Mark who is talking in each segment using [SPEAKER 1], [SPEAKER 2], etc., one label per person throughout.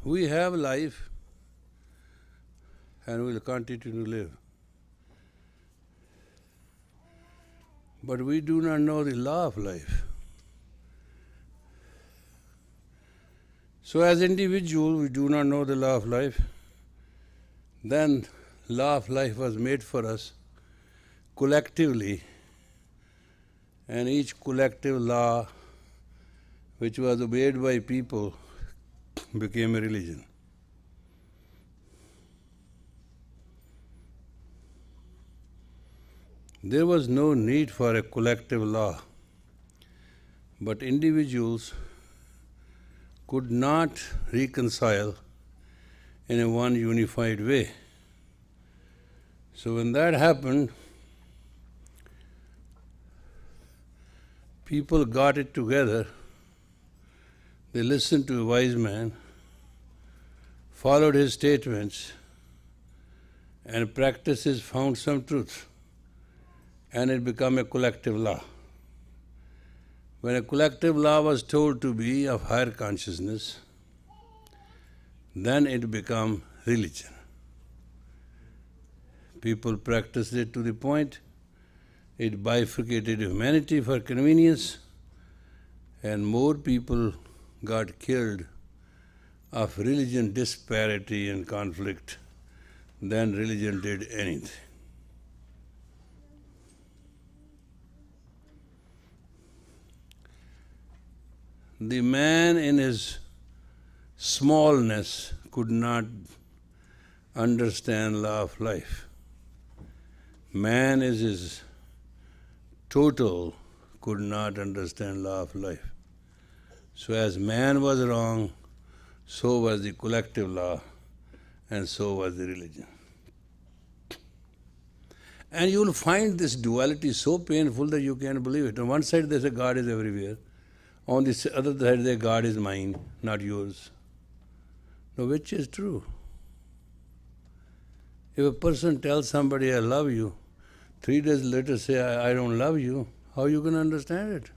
[SPEAKER 1] We have life and will continue to live. But we do not know the law of life. So as individuals, we do not know the law of life. Then law of life was made for us collectively, and each collective law which was obeyed by people became a religion. There was no need for a collective law, but individuals could not reconcile in a one unified way. So when that happened, people got it together. They listened to a wise man, followed his statements, and practices found some truth, and it became a collective law. When a collective law was told to be of higher consciousness, then it became religion. People practiced it to the point it bifurcated humanity for convenience, and more people got killed of religion disparity and conflict than religion did anything. The man in his smallness could not understand law of life. Man is his total could not understand law of life. So as man was wrong, so was the collective law, and so was the religion. And you will find this duality so painful that you can't believe it. On one side they say God is everywhere. On the other side, their God is mine, not yours. Now, which is true? If a person tells somebody, I love you, 3 days later say, I don't love you, how are you going to understand it?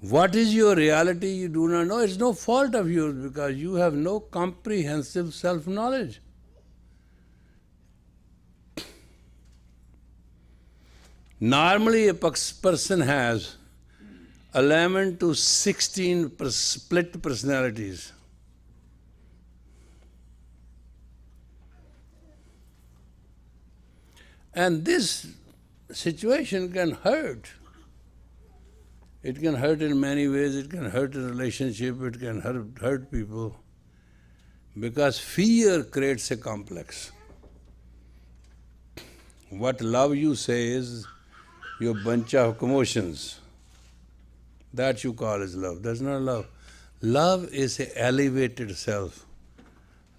[SPEAKER 1] What is your reality, you do not know. It's no fault of yours because you have no comprehensive self-knowledge. Normally, a person has 11 to 16 split personalities. And this situation can hurt. It can hurt in many ways. It can hurt a relationship. It can hurt people. Because fear creates a complex. What love you say is your bunch of commotions. That you call as love. That's not love. Love is an elevated self.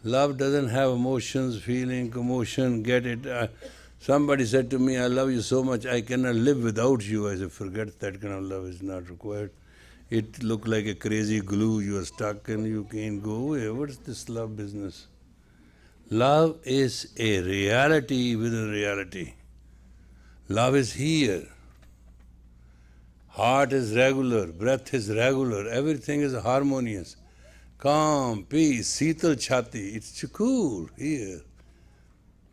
[SPEAKER 1] Love doesn't have emotions, feeling, commotion, get it. Somebody said to me, I love you so much, I cannot live without you. I said, forget that kind of love is not required. It look like a crazy glue, you are stuck and you can't go away. What's this love business? Love is a reality within reality. Love is here. Heart is regular, breath is regular, everything is harmonious. Calm, peace, Sital Chhati, it's cool here.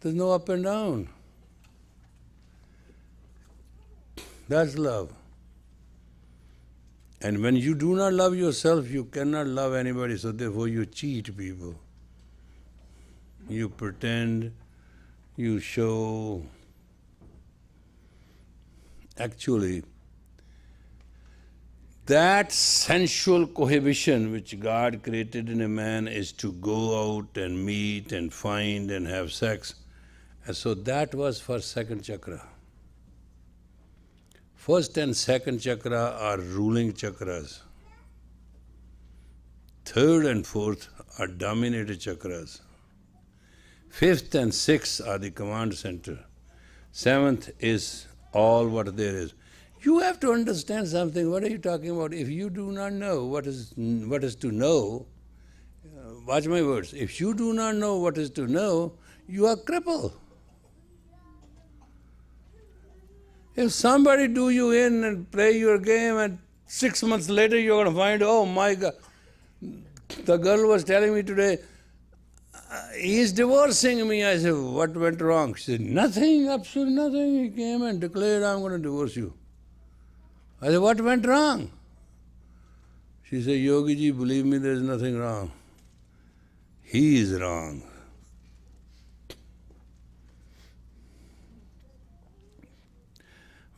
[SPEAKER 1] There's no up and down. That's love. And when you do not love yourself, you cannot love anybody, so therefore you cheat people. You pretend, you show. Actually, that sensual cohabitation which God created in a man is to go out and meet and find and have sex. And so that was for second chakra. First and second chakra are ruling chakras. Third and fourth are dominated chakras. Fifth and sixth are the command center. Seventh is all what there is. You have to understand something. What are you talking about? If you do not know what is to know, watch my words. If you do not know what is to know, you are crippled. If somebody do you in and play your game and 6 months later, you're going to find, oh my God, the girl was telling me today, he's divorcing me. I said, what went wrong? She said, nothing, absolutely nothing. He came and declared, I'm going to divorce you. I said, what went wrong? She said, Yogi ji, believe me, there is nothing wrong. He is wrong.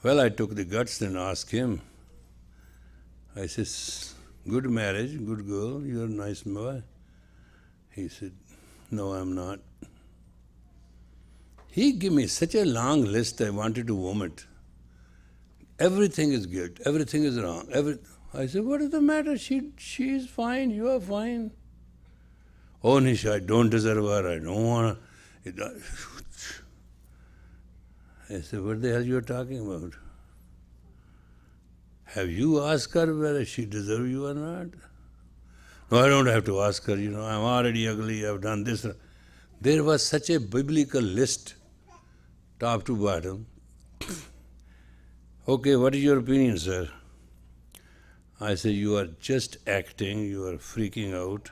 [SPEAKER 1] Well, I took the guts and asked him. I said, good marriage, good girl, you're a nice boy. He said, no, I'm not. He gave me such a long list, I wanted to vomit. Everything is guilt, everything is wrong. I said, what is the matter? She is fine, you are fine. Oh, Nisha, I don't deserve her, I don't want to. I said, what the hell you are talking about? Have you asked her whether she deserves you or not? No, I don't have to ask her, I'm already ugly, I've done this. There was such a biblical list, top to bottom. Okay, what is your opinion, sir? I said, you are just acting, you are freaking out,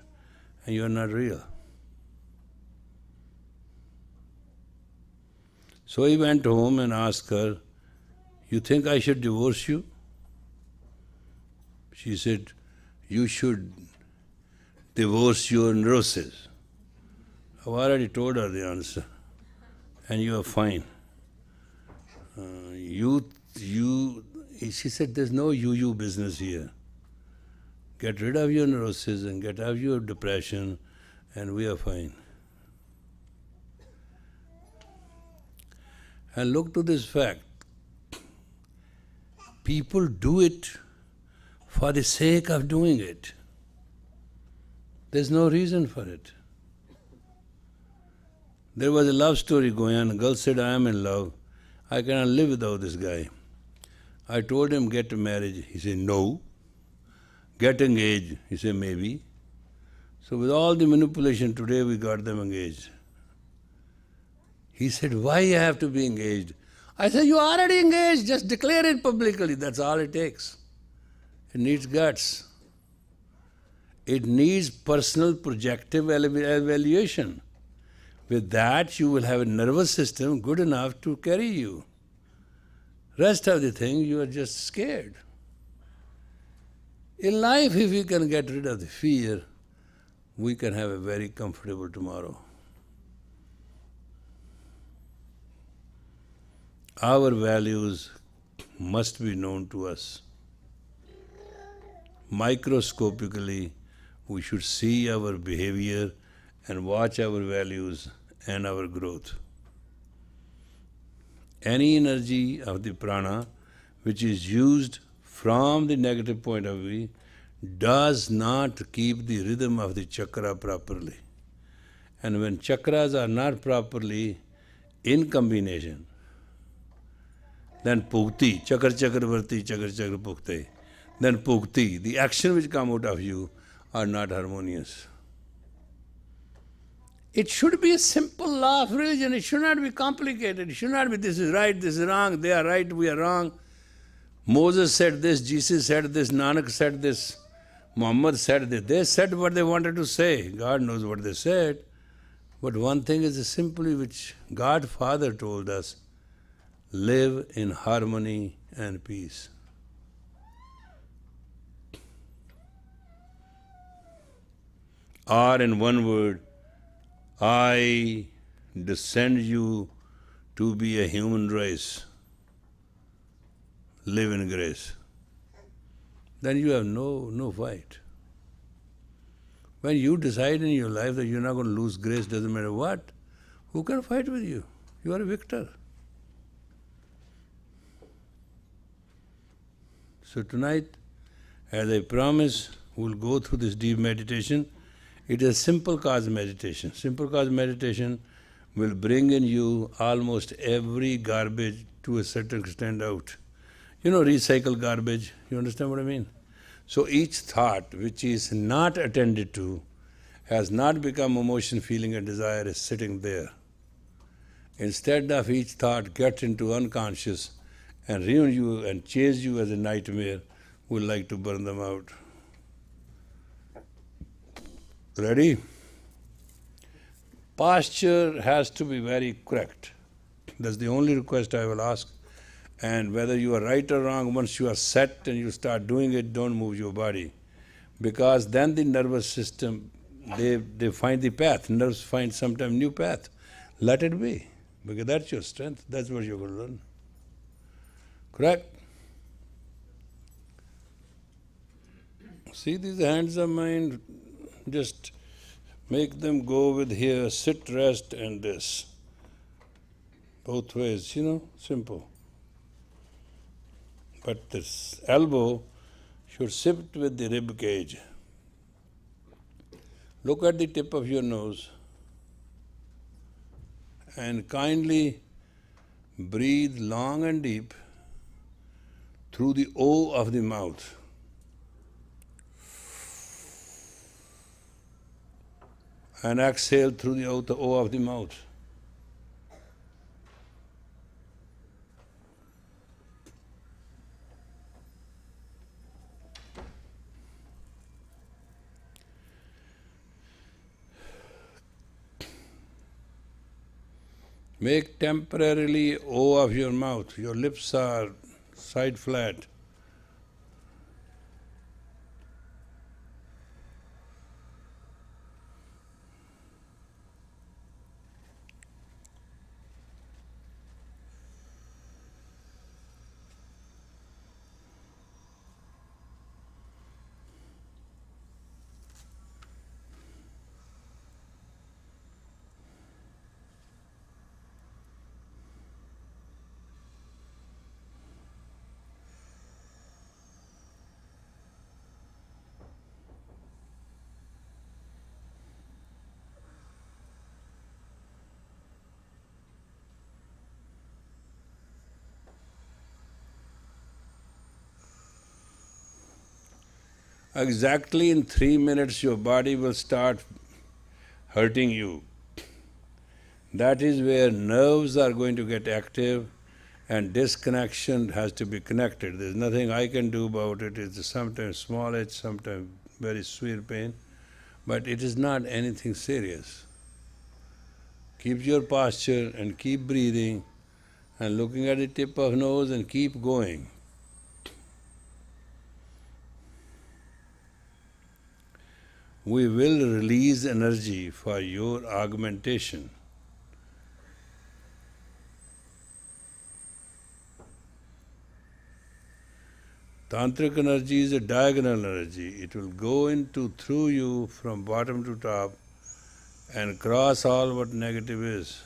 [SPEAKER 1] and you are not real. So he went home and asked her, you think I should divorce you? She said, you should divorce your neurosis. I've already told her the answer, and you are fine. She said, there's no you business here. Get rid of your neurosis and get out of your depression, and we are fine. And look to this fact. People do it for the sake of doing it. There's no reason for it. There was a love story going on. A girl said, I am in love. I cannot live without this guy. I told him, get married. He said, no. Get engaged. He said, maybe. So with all the manipulation today, we got them engaged. He said, why you have to be engaged? I said, you are already engaged. Just declare it publicly. That's all it takes. It needs guts. It needs personal projective evaluation. With that, you will have a nervous system good enough to carry you. Rest of the thing, you are just scared. In life, if we can get rid of the fear, we can have a very comfortable tomorrow. Our values must be known to us. Microscopically, we should see our behavior and watch our values and our growth. Any energy of the prana which is used from the negative point of view does not keep the rhythm of the chakra properly. And when chakras are not properly in combination, then pukti, chakra chakravarti, chakra chakra pukti, then pukti, the action which come out of you are not harmonious. It should be a simple law of religion. It should not be complicated. It should not be this is right, this is wrong, they are right, we are wrong. Moses said this, Jesus said this, Nanak said this, Muhammad said this. They said what they wanted to say. God knows what they said. But one thing is simply which God Father told us, live in harmony and peace. Or in one word, I descend you to be a human race. Live in grace. Then you have no fight. When you decide in your life that you're not going to lose grace, doesn't matter what, who can fight with you? You are a victor. So tonight, as I promise, we'll go through this deep meditation. It is simple cause meditation. Simple cause meditation will bring in you almost every garbage to a certain extent out. Recycle garbage. You understand what I mean? So each thought which is not attended to, has not become emotion, feeling and desire, is sitting there. Instead of each thought get into unconscious and ruin you and chase you as a nightmare, who like to burn them out. Ready? Posture has to be very correct. That's the only request I will ask. And whether you are right or wrong, once you are set and you start doing it, don't move your body. Because then the nervous system, they find the path. Nerves find sometimes new path. Let it be. Because that's your strength. That's what you're going to learn. Correct? See these hands of mine? Just make them go with here, sit, rest, and this. Both ways, simple. But this elbow should sit with the rib cage. Look at the tip of your nose and kindly breathe long and deep through the O of the mouth. And exhale through the O of the mouth. Make temporarily O of your mouth. Your lips are side flat. Exactly in 3 minutes your body will start hurting you. That is where nerves are going to get active and disconnection has to be connected. There's nothing I can do about it. It's sometimes small itch, sometimes very severe pain, but it is not anything serious. Keep your posture and keep breathing and looking at the tip of nose and keep going. We will release energy for your augmentation. Tantric energy is a diagonal energy. It will go through you from bottom to top and cross all what negative is.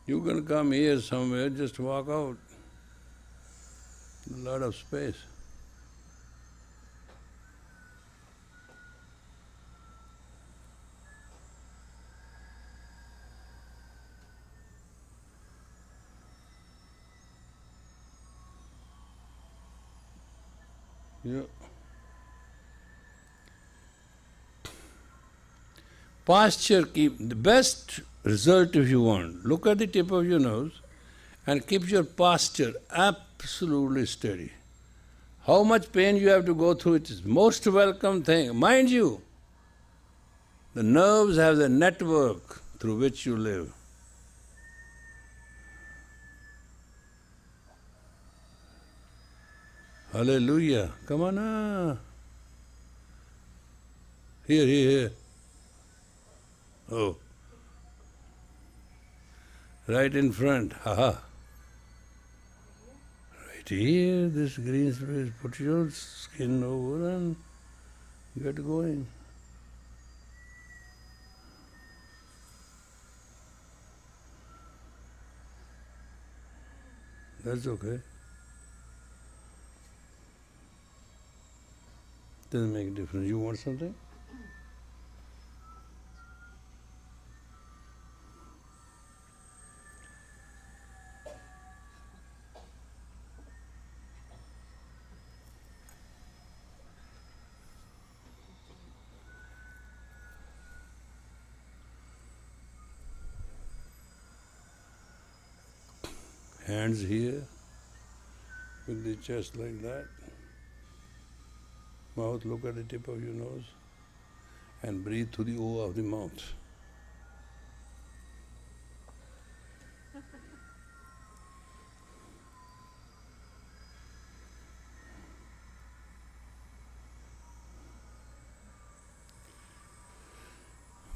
[SPEAKER 1] You can come here somewhere, just walk out. A lot of space. Yeah. Posture, keep the best result if you want. Look at the tip of your nose and keep your posture absolutely steady. How much pain you have to go through, it is most welcome thing. Mind you, the nerves have the network through which you live. Hallelujah. Come on. Here. Oh. Right in front. Haha. Right here, this green space. Put your skin over and get going. That's okay. Doesn't make a difference. You want something? Hands here, with the chest like that. Mouth, look at the tip of your nose. And breathe through the O of the mouth.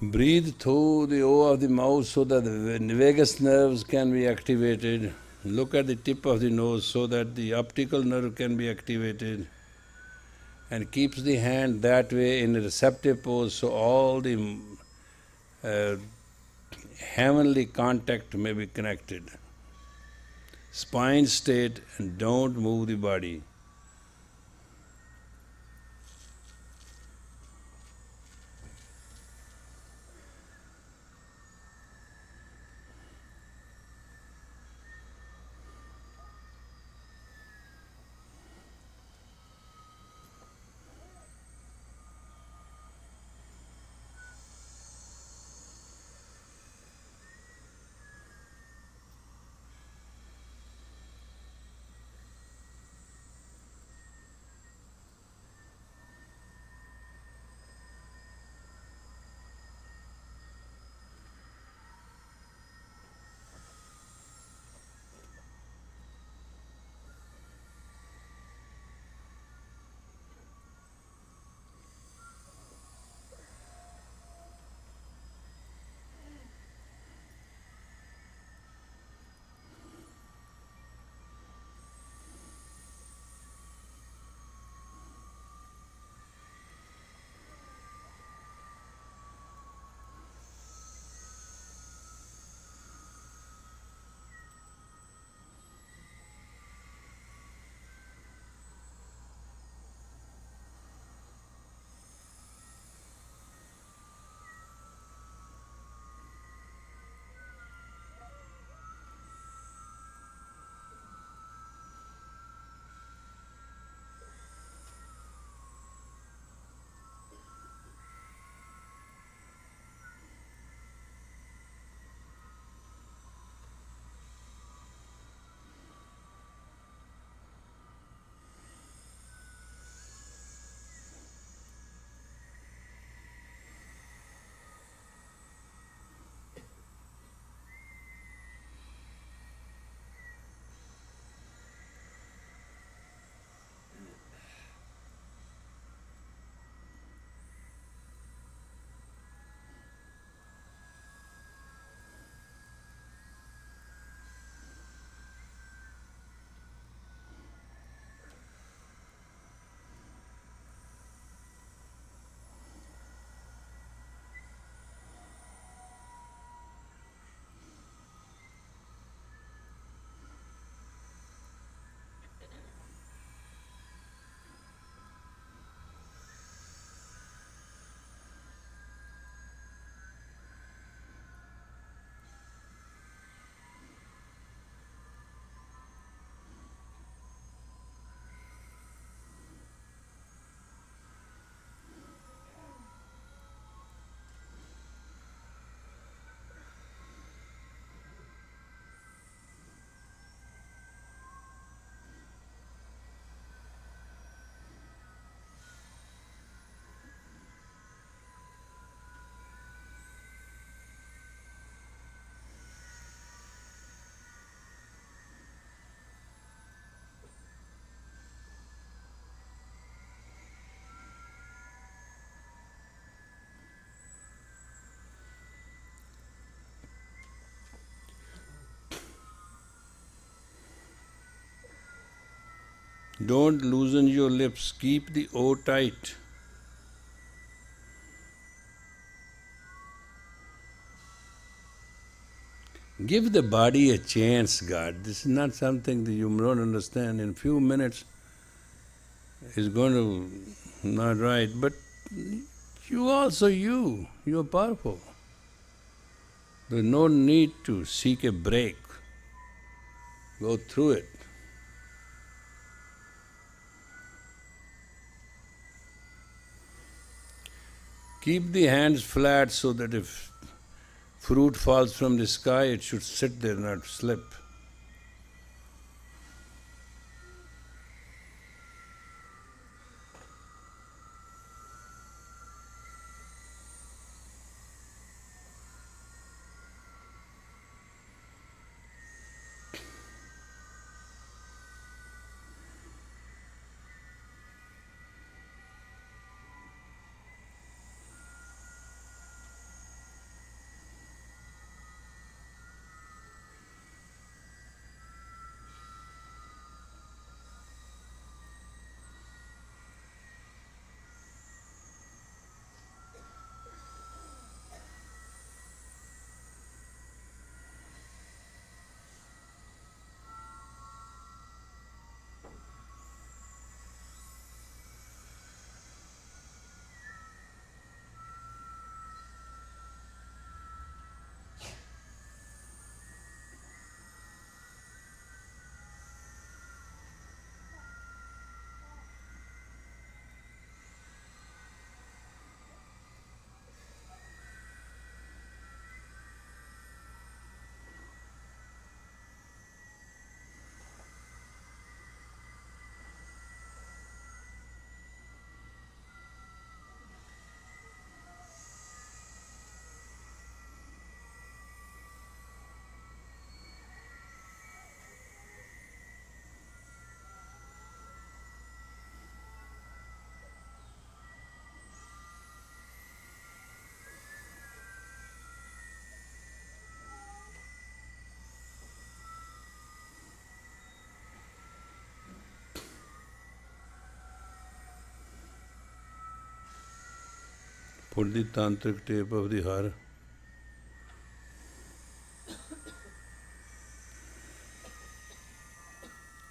[SPEAKER 1] Breathe through the O of the mouth so that the vagus nerves can be activated. Look at the tip of the nose so that the optical nerve can be activated. And keeps the hand that way in a receptive pose so all the heavenly contact may be connected. Spine straight and don't move the body. Don't loosen your lips. Keep the O tight. Give the body a chance, God. This is not something that you don't understand. In a few minutes, it's going to not right. But you also, you're powerful. There's no need to seek a break. Go through it. Keep the hands flat so that if fruit falls from the sky, it should sit there, not slip. Put the tantric tape of the heart.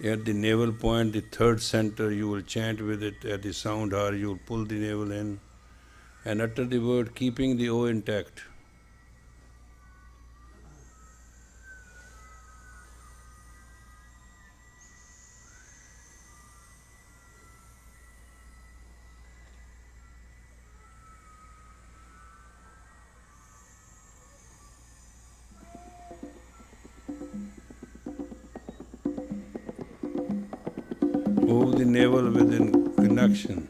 [SPEAKER 1] At the navel point, the third center, you will chant with it. At the sound har, you will pull the navel in and utter the word, keeping the O intact. Move the navel within connection.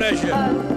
[SPEAKER 1] pressure.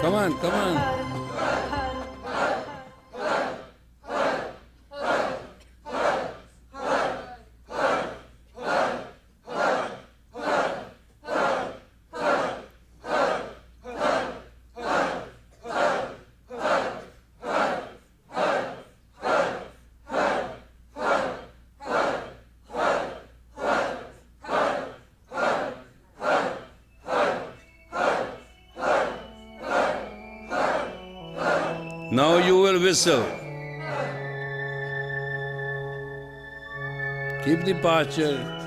[SPEAKER 1] Come on, come on. Now you will whistle. Keep the posture.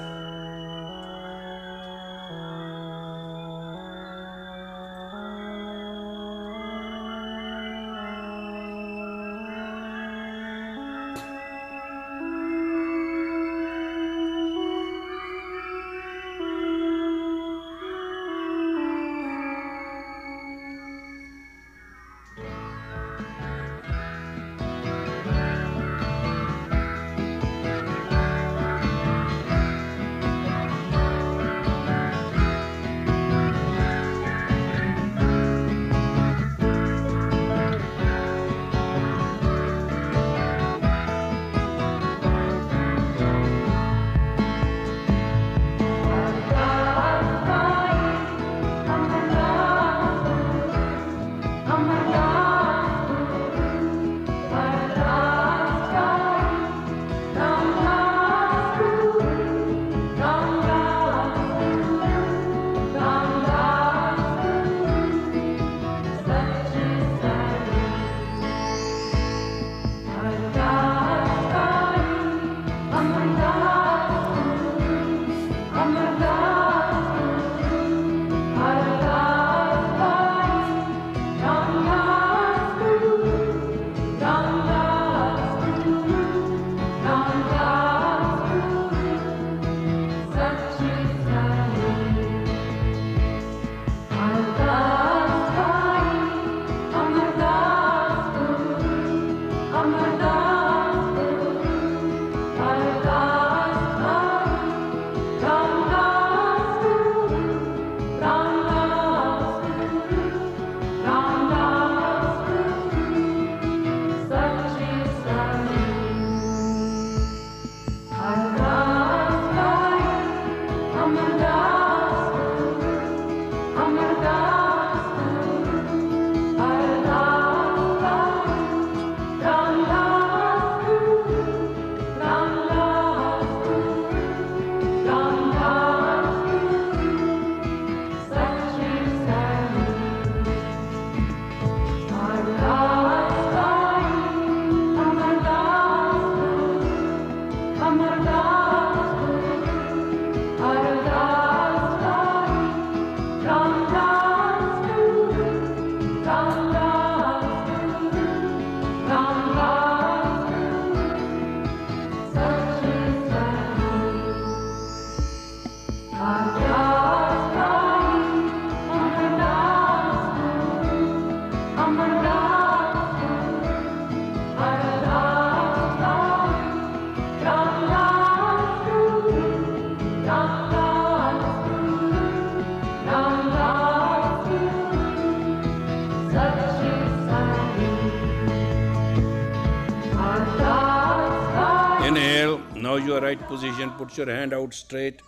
[SPEAKER 1] Now your right position, put your hand out straight,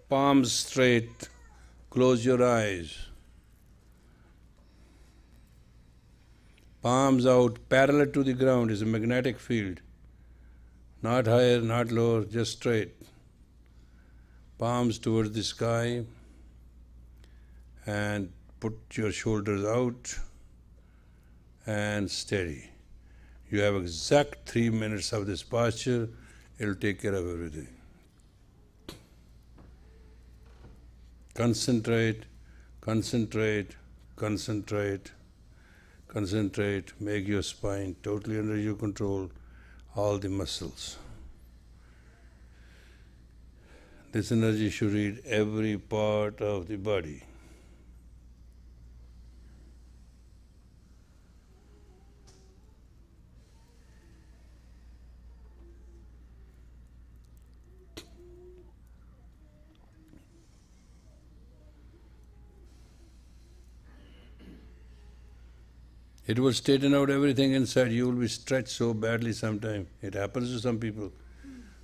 [SPEAKER 1] palms straight, close your eyes. Palms out, parallel to the ground is a magnetic field. Not higher, not lower, just straight. Palms towards the sky and put your shoulders out and steady. You have exact 3 minutes of this posture. It'll take care of everything. Concentrate, concentrate, concentrate, concentrate. Make your spine totally under your control, all the muscles. This energy should reach every part of the body. It will straighten out everything inside. You will be stretched so badly sometime. It happens to some people.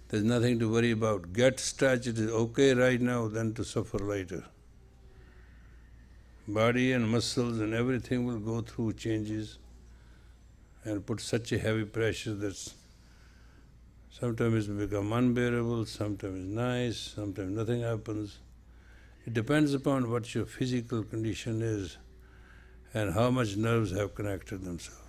[SPEAKER 1] There's nothing to worry about. Get stretched. It is okay right now than to suffer later. Body and muscles and everything will go through changes and put such a heavy pressure that sometimes it become unbearable, sometimes nice, sometimes nothing happens. It depends upon what your physical condition is and how much nerves have connected themselves.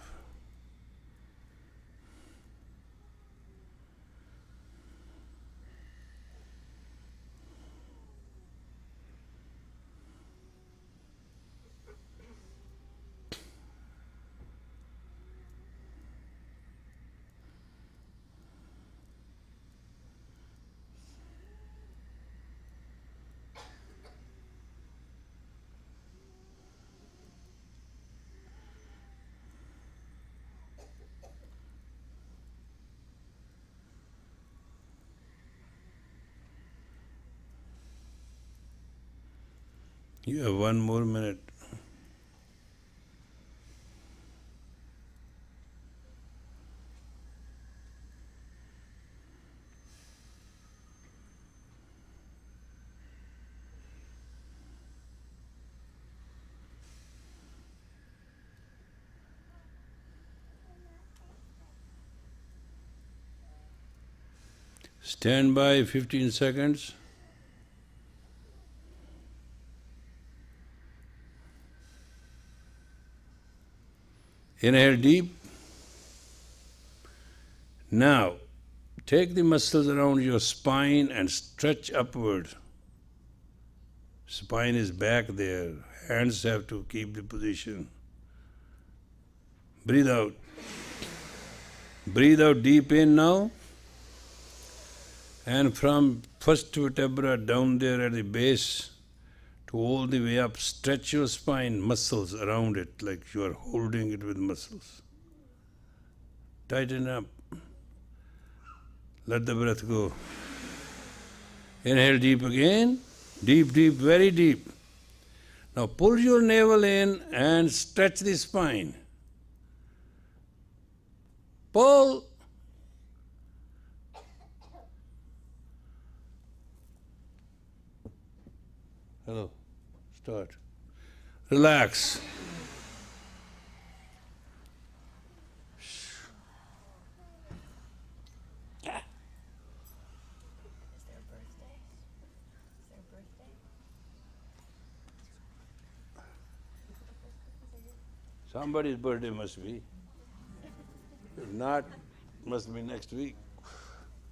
[SPEAKER 1] You have 1 more minute. Stand by 15 seconds. Inhale deep. Now, take the muscles around your spine and stretch upward. Spine is back there. Hands have to keep the position. Breathe out. Breathe out deep in now. And from first vertebra down there at the base to all the way up, stretch your spine, muscles around it like you are holding it with muscles. Tighten up. Let the breath go. Inhale deep again. Deep, deep, very deep. Now pull your navel in and stretch the spine. Pull. Hello. Start. Relax. Somebody's birthday must be. If not, must be next week.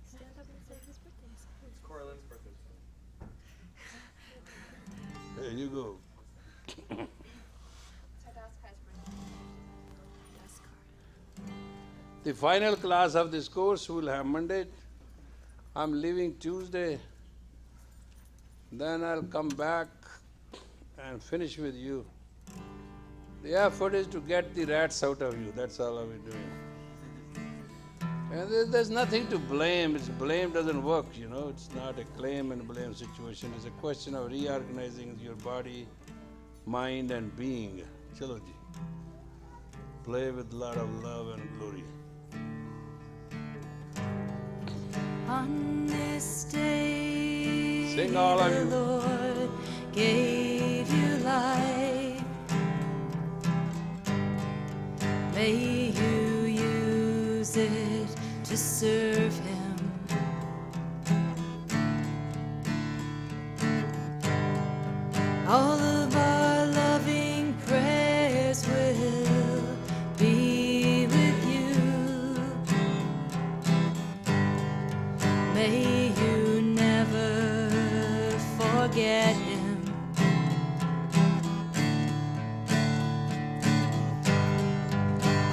[SPEAKER 2] Stand up and say his birthday.
[SPEAKER 3] It's Coraline's birthday.
[SPEAKER 1] There you go. The final class of this course will have Monday. I'm leaving Tuesday. Then I'll come back and finish with you. The effort is to get the rats out of you. That's all I'll be doing. And there's nothing to blame. Blame doesn't work, you know. It's not a claim and blame situation. It's a question of reorganizing your body, mind and being. Chalo ji. Play with a lot of love and glory.
[SPEAKER 3] On this day,
[SPEAKER 1] Sing all of
[SPEAKER 3] the
[SPEAKER 1] you.
[SPEAKER 3] Lord gave you life. May you use it to serve Him. All of our loving prayers will be with you. May you never forget Him.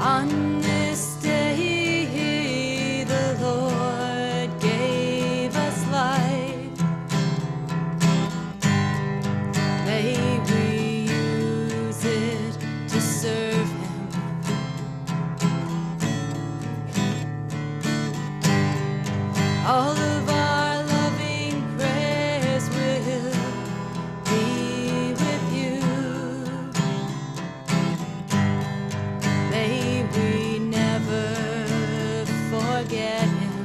[SPEAKER 3] On this day, the Lord gave us life. May we use it to serve Him. All of our loving prayers will be with you. May we never forget Him.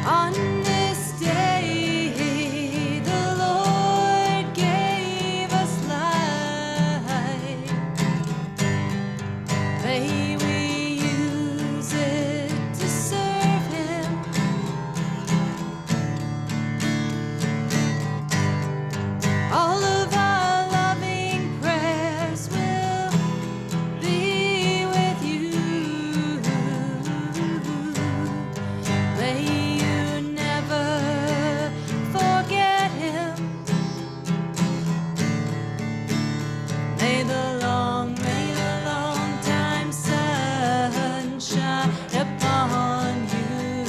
[SPEAKER 3] On this day, the Lord gave us life. May we use it to serve Him. All of our loving prayers will be with you. May you never forget Him. May the long time sun shine upon you.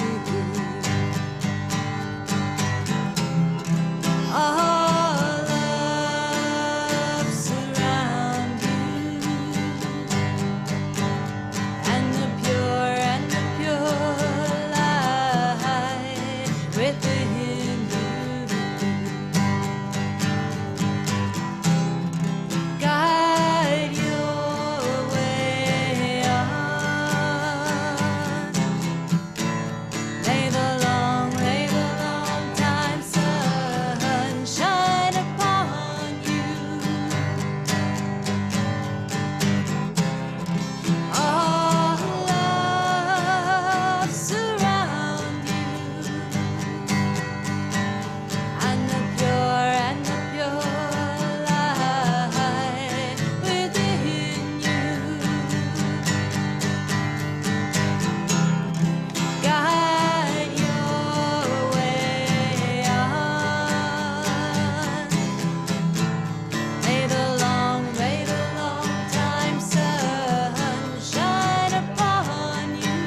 [SPEAKER 3] All love surround you, and the pure light within you. Guide your way on. May the long time sun shine upon you. All love surround you, and the pure light within you. Guide your way on. May the long time sun shine upon you.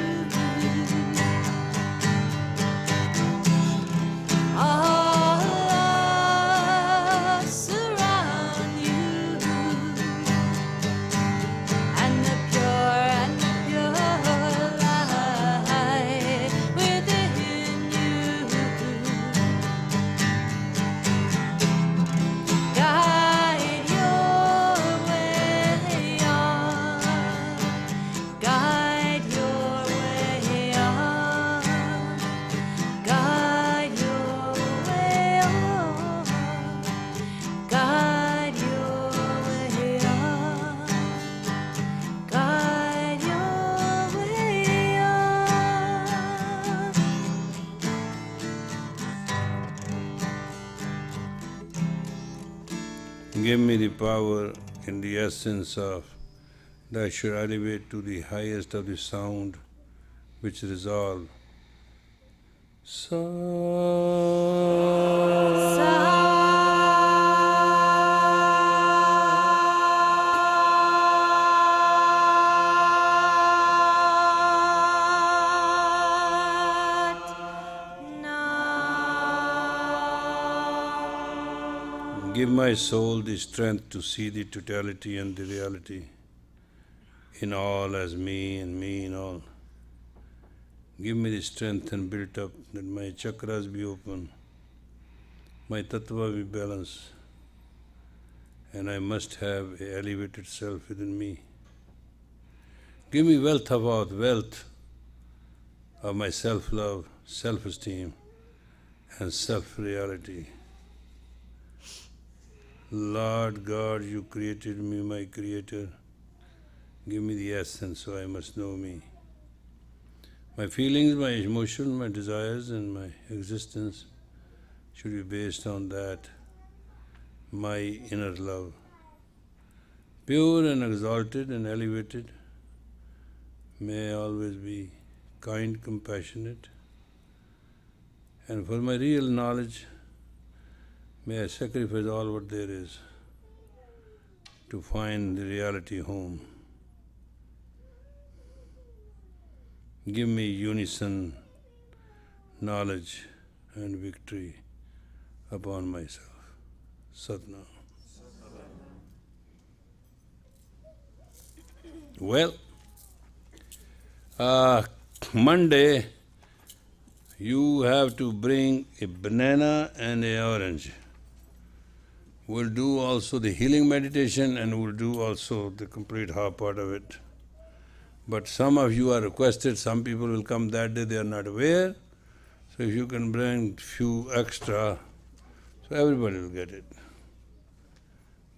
[SPEAKER 3] All love surround you, and the pure light within you. Guide your way on. Guide your way on. Guide your way on. Guide your way on. Guide your way on.
[SPEAKER 1] Give me the power in the essence of that should elevate to the highest of the sound, which resolve. Give my soul the strength to see the totality and the reality in all as me and me in all. Give me the strength and build up that my chakras be open, my tattva be balanced, and I must have a elevated self within me Give me wealth of my self-love, self-esteem, and self-reality. Lord God, you created me, my creator. Give me the essence so I must know me. My feelings, my emotions, my desires, and my existence should be based on that, my inner love. Pure and exalted and elevated, may I always be kind, compassionate, and for my real knowledge, may I sacrifice all what there is to find the reality home. Give me unison, knowledge, and victory upon myself. Satnam. Well, Monday you have to bring a banana and an orange. We'll do also the healing meditation and we'll do also the complete half part of it. But some of you are requested, some people will come that day, they are not aware. So if you can bring few extra, so everybody will get it.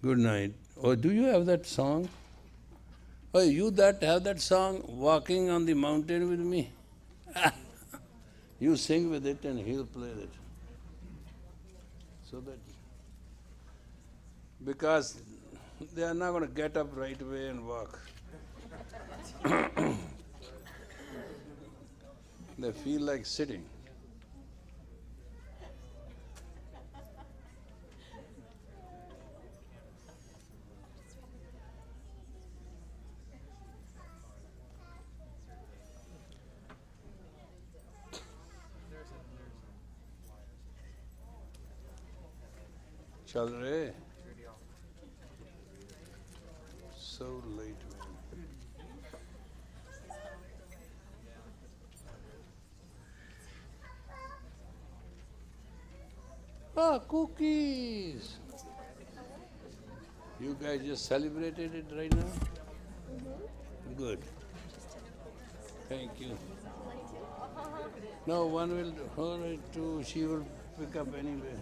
[SPEAKER 1] Good night. Oh, do you have that song? Oh, you that have that song, Walking on the Mountain with Me? You sing with it and he'll play it. So that, because they are not going to get up right away and walk. They feel like sitting. चल रहे so late, man. Ah, cookies. You guys just celebrated it right now? Good. Thank you. No, one will, her too, she will pick up anyway.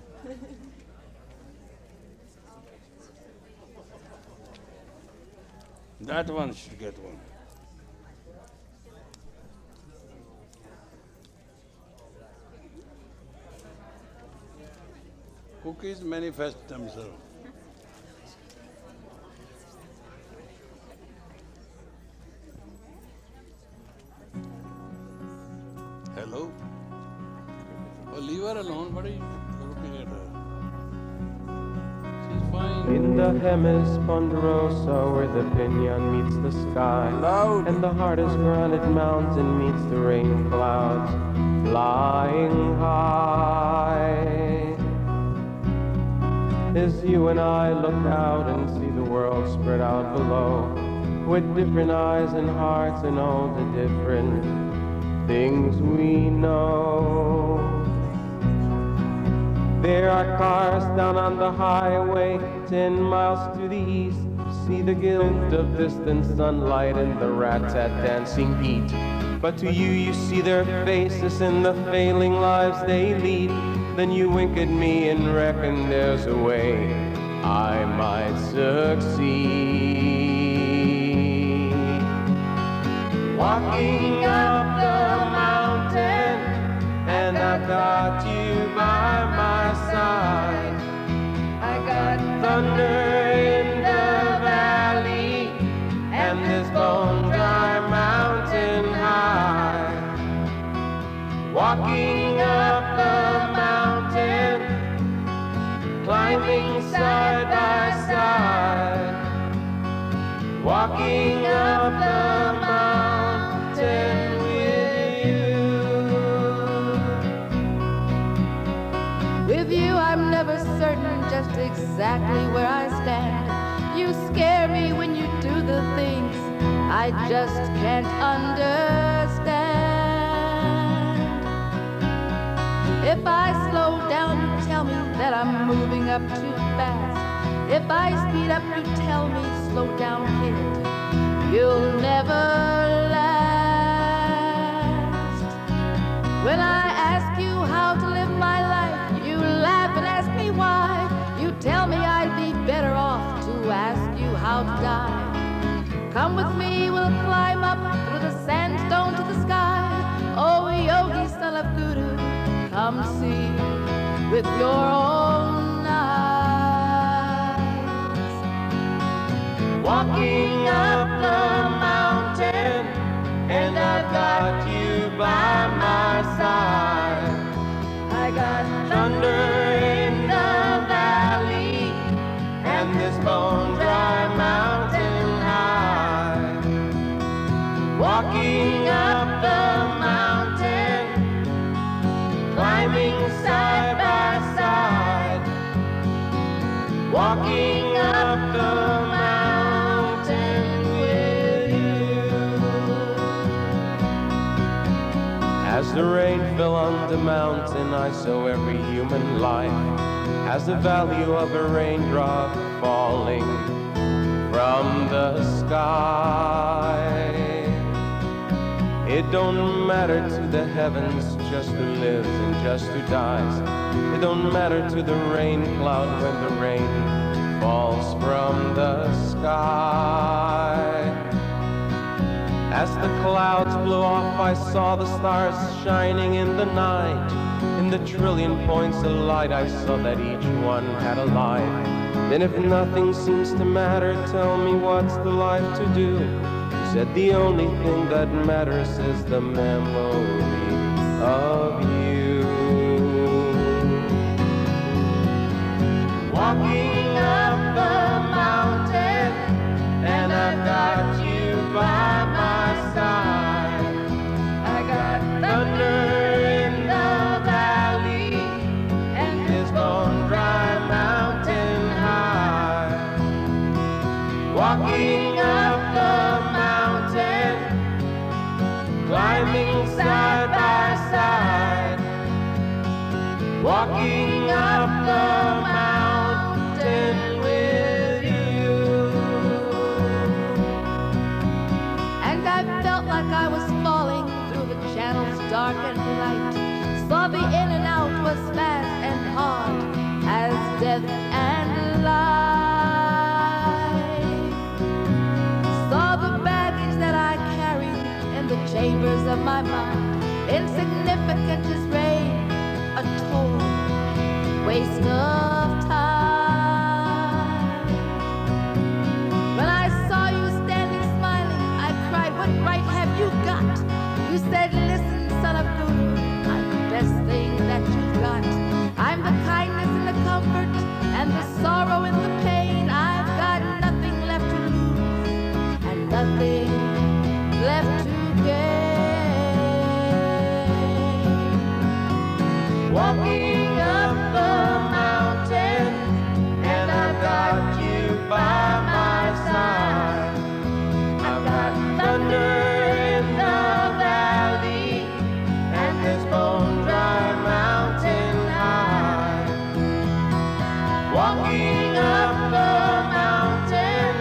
[SPEAKER 1] That one should get one. Cookies manifest themselves. Hello? Oh, leave her alone. What are you looking at her? She's fine.
[SPEAKER 4] In the Hemis Ponderosa, where the Pinon meets the sky,
[SPEAKER 1] Loud.
[SPEAKER 4] and the hardest granite mountain meets the rain clouds, flying high. As you and I look out and see the world spread out below, with different eyes and hearts and all the different things we know. There are cars down on the highway, 10 miles to the east. See the glint of distant sunlight and the rat-tat dancing beat. But to you, you see their faces and the failing lives they lead. Then you wink at me and reckon there's a way I might succeed. Walking up the mountain, and I've got you by my side. I got thunder in the valley, and this bone dry mountain high. Walking up the mountain, climbing side by side. Walking up the mountain with you.
[SPEAKER 3] With you, I'm never certain just exactly where I stand. You scare me when you do the things I just can't understand. If I slow down, you tell me that I'm moving up too fast. If I speed up, you tell me slow down, kid. you'll never last. When I ask you how to live my life, you laugh and ask me why. You tell me I'd be better off to ask you how to die. Come with me, we'll climb up through the sandstone to the sky. Oh, yogi, son of Guru, come see with your own eyes.
[SPEAKER 4] Walking up the mountain, and I've got you by my side.
[SPEAKER 3] I got
[SPEAKER 4] Thunder in the valley, and this bone dry mountain high. Walking up the mountain, climbing side by side. Walking up the mountain with you. As the rain fell on the mountain, I saw every human life as the value of a raindrop falling from the sky. It don't matter to the heavens just who lives and just who dies. It don't matter to the rain cloud when the rain falls from the sky. As the clouds blew off, I saw the stars shining in the night. In the trillion points of light, I saw that each one had a life. Then if nothing seems to matter, tell me what's the life to do? You said the only thing that matters is the memory of you. Walking up the mountain, and I've got you by my side. I got thunder in the valley, and this bone dry mountain high. Walking up the mountain, climbing side by side. Walking up the mountain with you.
[SPEAKER 3] And I felt like I was falling through the channels dark and light. Saw the in and out was fast and hard as death and life. Saw the baggage that I carried in the chambers of my mind, insignificant as rain, a total waste of time. When I saw you standing smiling, I cried, what right have you got? You said, listen, son of Guru, I'm the best thing that you've got. I'm the kindness and the comfort and the sorrow and the pain. I've got nothing left to lose and nothing left to gain.
[SPEAKER 4] Walking up the mountain, and I've got you by my side. I've got thunder in the valley, and this bone dry mountain high. Walking up the mountain,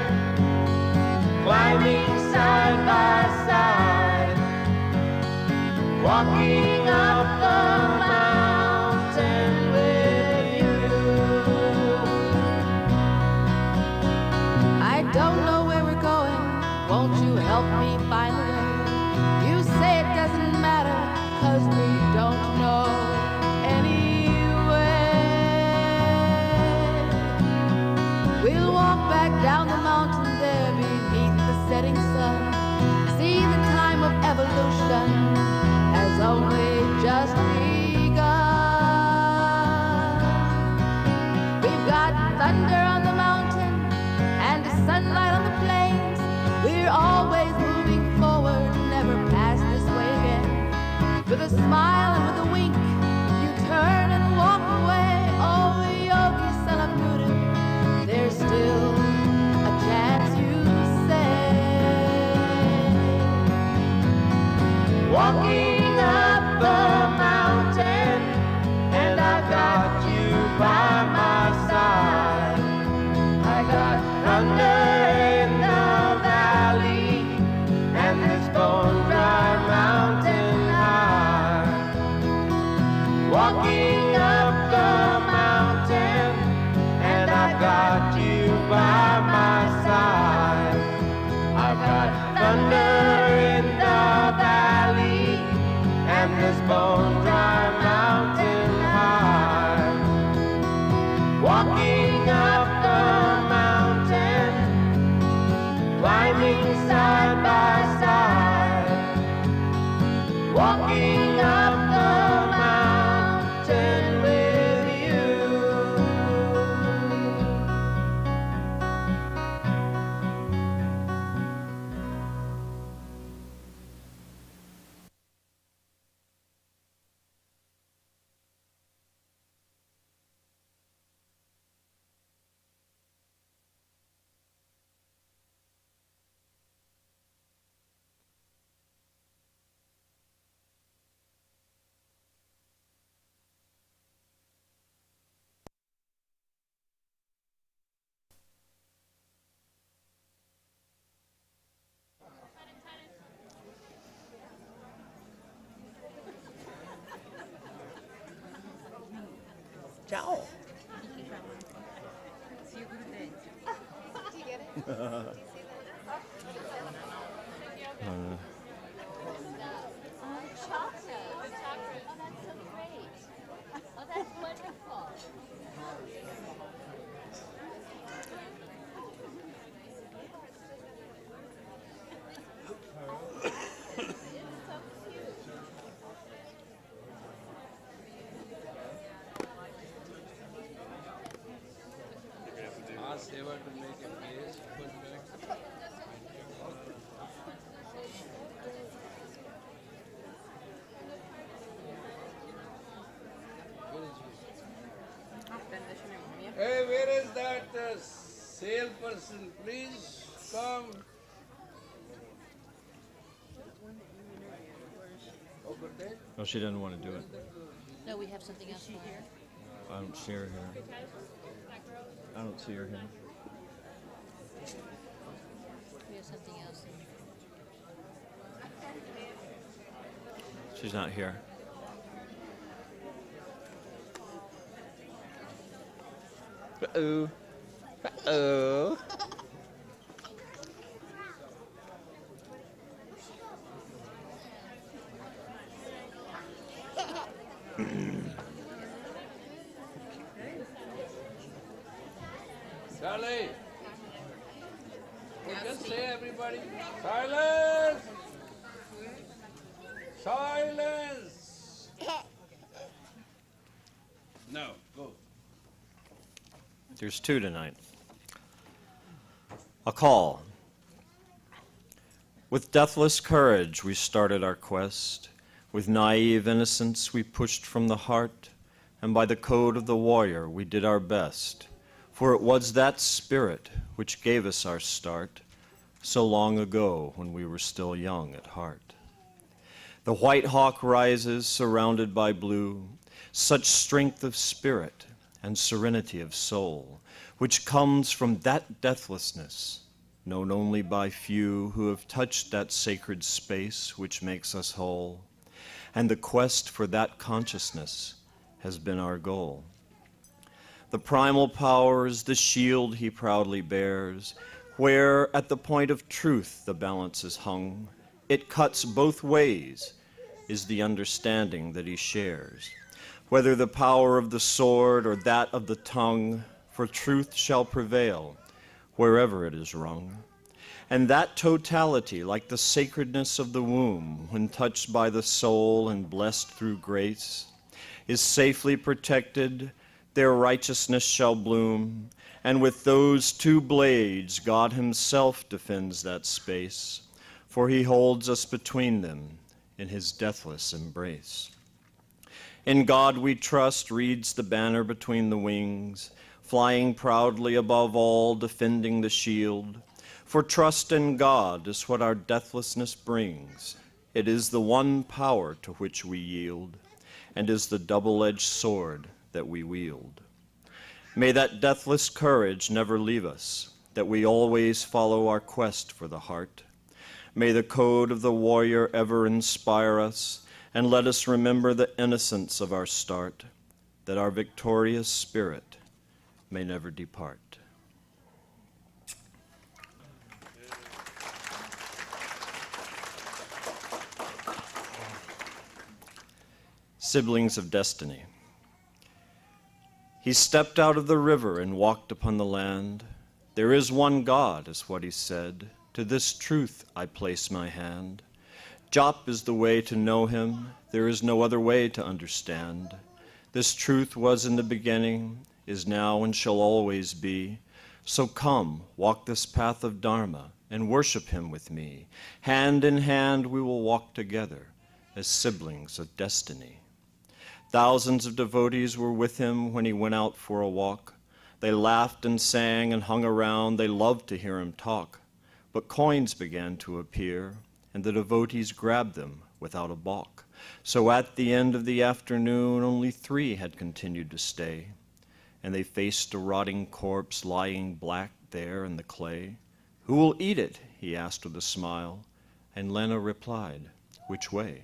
[SPEAKER 4] climbing side by side. Walking up the mountain with you.
[SPEAKER 3] I don't know where we're going. Won't you help me find the way? You say it doesn't matter, 'cause we don't know anyway. We'll walk back down the mountain there beneath the setting sun. See the time of evolution has only just begun. We've got thunder on the mountain and sunlight on the plains. We're always moving forward, never past this way again. With a smile and with a wink, you turn and walk away. Oh, yogi, son of Guru, there's still a chance, you say.
[SPEAKER 4] Walking up the mountain, and I've got you by my side. I got thunder in the valley,
[SPEAKER 5] Ciao.
[SPEAKER 3] Chocolate. Oh, that's so great. Oh, that's wonderful.
[SPEAKER 1] Ask Eva to make a place, put back. Hey, where is that salesperson? Please come. Oh, good day.
[SPEAKER 6] No, she doesn't want to do it.
[SPEAKER 2] No, we have something else for her.
[SPEAKER 6] I don't see her here. I don't see her here.
[SPEAKER 2] We have something else.
[SPEAKER 6] She's not here. Uh-oh. Uh-oh.
[SPEAKER 1] Charlie. Oh, just say everybody, silence! Silence! No, go.
[SPEAKER 6] There's two tonight. A call. With deathless courage, we started our quest. With naive innocence, we pushed from the heart. And by the code of the warrior, we did our best. For it was that spirit which gave us our start so long ago when we were still young at heart. The white hawk rises surrounded by blue, such strength of spirit and serenity of soul, which comes from that deathlessness, known only by few who have touched that sacred space which makes us whole. And the quest for that consciousness has been our goal. The primal power is the shield he proudly bears, where at the point of truth the balance is hung. It cuts both ways, is the understanding that he shares. Whether the power of the sword or that of the tongue, for truth shall prevail wherever it is wrung. And that totality, like the sacredness of the womb, when touched by the soul and blessed through grace, is safely protected. Their righteousness shall bloom, and with those two blades God himself defends that space, for he holds us between them in his deathless embrace. In God we trust reads the banner between the wings, flying proudly above all, defending the shield. For trust in God is what our deathlessness brings. It is the one power to which we yield, and is the double-edged sword that we wield. May that deathless courage never leave us, that we always follow our quest for the heart. May the code of the warrior ever inspire us, and let us remember the innocence of our start, that our victorious spirit may never depart. Siblings of Destiny. He stepped out of the river and walked upon the land. There is one God, is what he said. To this truth I place my hand. Jop is the way to know him. There is no other way to understand. This truth was in the beginning, is now and shall always be. So come, walk this path of Dharma and worship him with me. Hand in hand we will walk together as siblings of destiny. Thousands of devotees were with him when he went out for a walk. They laughed and sang and hung around. They loved to hear him talk. But coins began to appear, and the devotees grabbed them without a balk. So at the end of the afternoon, only 3 had continued to stay, and they faced a rotting corpse lying black there in the clay. Who will eat it? He asked with a smile, and Lena replied, which way?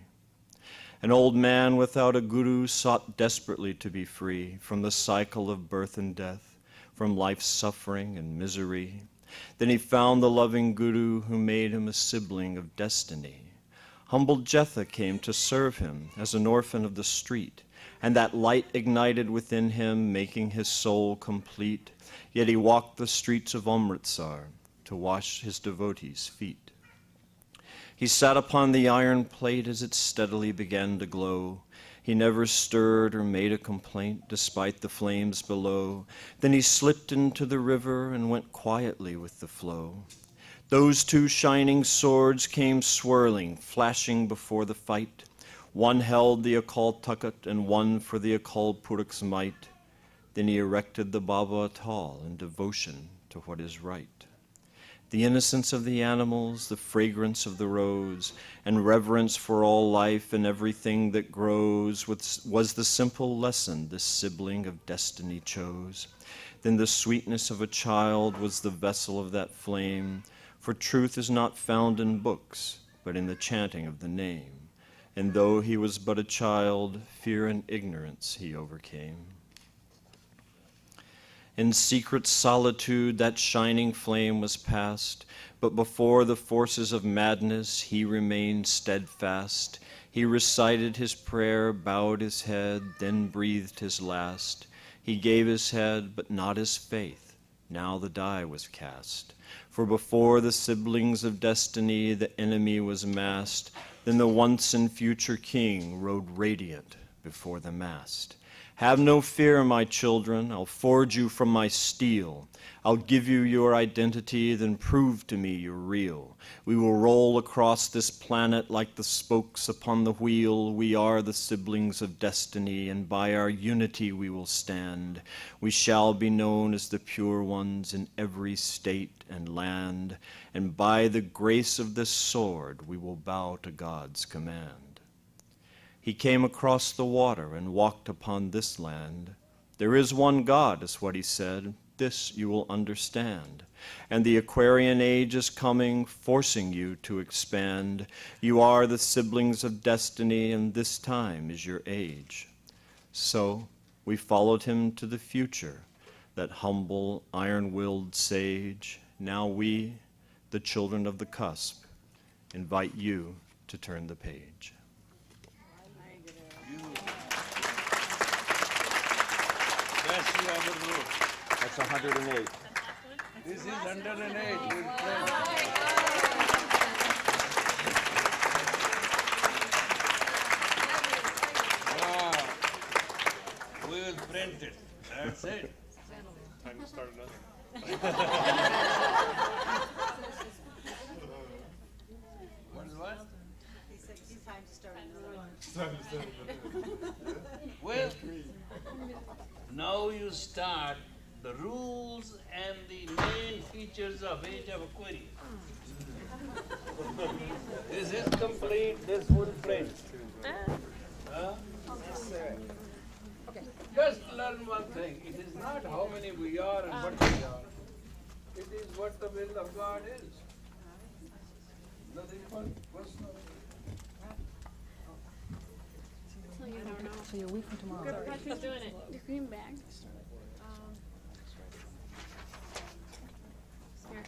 [SPEAKER 6] An old man without a guru sought desperately to be free from the cycle of birth and death, from life's suffering and misery. Then he found the loving guru who made him a sibling of destiny. Humble Jetha came to serve him as an orphan of the street, and that light ignited within him, making his soul complete. Yet he walked the streets of Amritsar to wash his devotees' feet. He sat upon the iron plate as it steadily began to glow. He never stirred or made a complaint despite the flames below. Then he slipped into the river and went quietly with the flow. Those two shining swords came swirling, flashing before the fight. One held the Akal Takht and one for the Akal Purukh's might. Then he erected the Baba Atal in devotion to what is right. The innocence of the animals, the fragrance of the rose, and reverence for all life and everything that grows was the simple lesson this sibling of destiny chose. Then the sweetness of a child was the vessel of that flame, for truth is not found in books, but in the chanting of the name. And though he was but a child, fear and ignorance he overcame. In secret solitude that shining flame was past, but before the forces of madness he remained steadfast. He recited his prayer, bowed his head, then breathed his last. He gave his head, but not his faith. Now the die was cast. For before the siblings of destiny the enemy was massed. Then the once and future king rode radiant before the mast. Have no fear, my children, I'll forge you from my steel. I'll give you your identity, then prove to me you're real. We will roll across this planet like the spokes upon the wheel. We are the siblings of destiny, and by our unity we will stand. We shall be known as the pure ones in every state and land, and by the grace of this sword we will bow to God's command. He came across the water and walked upon this land. There is one God, is what he said. This you will understand. And the Aquarian age is coming, forcing you to expand. You are the siblings of destiny, and this time is your age. So we followed him to the future, that humble, iron-willed sage. Now we, the children of the cusp, invite you to turn the page.
[SPEAKER 1] Best you ever wrote.
[SPEAKER 4] That's 108.
[SPEAKER 1] This is 108. We'll play. Wow. We will print it. That's it.
[SPEAKER 5] Time to start another.
[SPEAKER 1] What is what?
[SPEAKER 7] He said it's time to start another one.
[SPEAKER 1] Well, now you start the rules and the main features of Age of Aquarius. This is complete, this full print. Huh? Just learn one thing. It is not how many we are and what we are. It is what the will of God is. Nothing personal.
[SPEAKER 2] So you're a week from tomorrow.
[SPEAKER 7] Who's doing it? The green bag.